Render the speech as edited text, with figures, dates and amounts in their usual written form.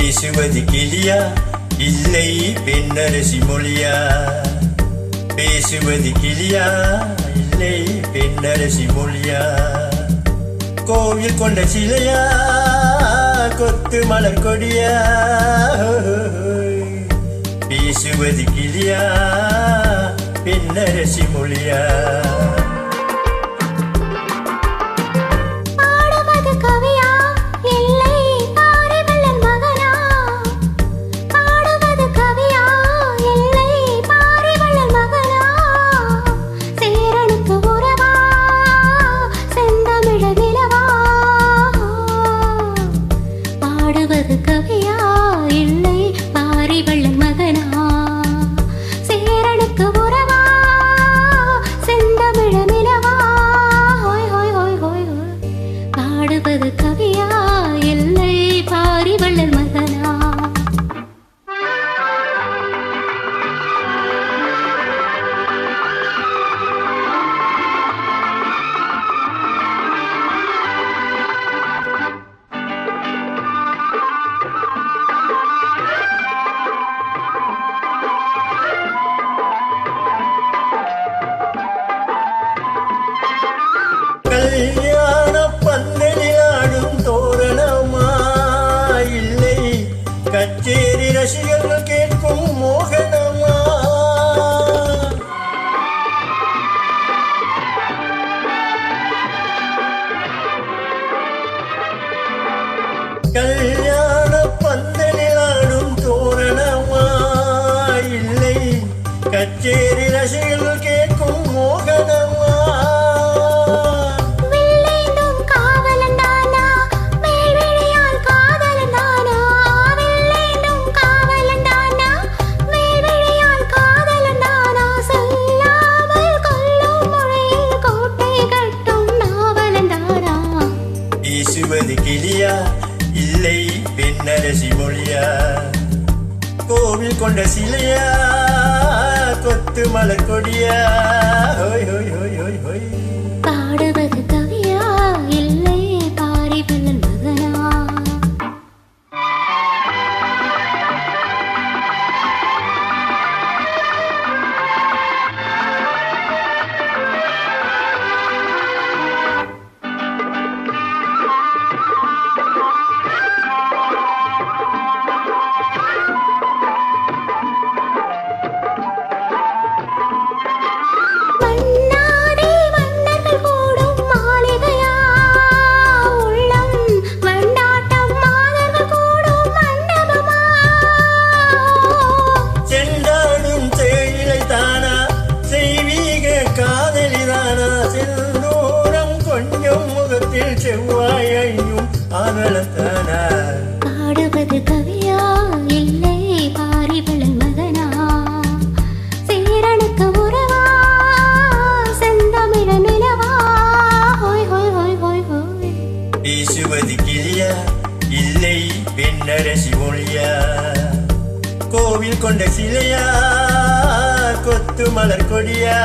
பேசுவது கிளியா இல்லை பெண்ணரசி மொழியா? பேசுவது கிளியா இல்லை பெண்ணரசி மொழியா? கோவில் கொண்ட சிலையா கொத்து மலர் கொடியா? பேசுவது கிளியா பெண்ணரசி மொழியா? கவியா இல்லை பாரிவள்ளல் மகனா? சேரனுக்கு உறவா செந்தமிழ நிலவா? பாடுவது கவியா இல்லை பாரிவள்ளல் மகனா? கல்யாண பந்தலில் ஆடும் தோரணமா இல்லை கச்சேரி ரசிகர்கள் கேட்கும் மோகனமா? கல்யாண பந்தலில் ஆடும் தோரணமா இல்லை கச்சேரி ரசிகர்கள் கேட்கும் மோகனமா? பேசுவது கிளியா இல்லை பெண்ணரசி மொழியா? கோவில் கொண்ட சிலையா கொத்து மலர் கொடியா? பாடுவது கவியா இல்லை பாரிவள்ளல் மகனா? செவ்வாயையும் ஆனலத்தானா? பாடுவது கவியா இல்லை பாரிவள்ளல் மகனா? சேரனுக்கு உறவா செந்தமிழ நிலவா? பேசுவது கிளியா இல்லை பெண்ணரசி மொழியா? கோவில் கொண்ட சிலையா கொத்து மலர் கொடியா?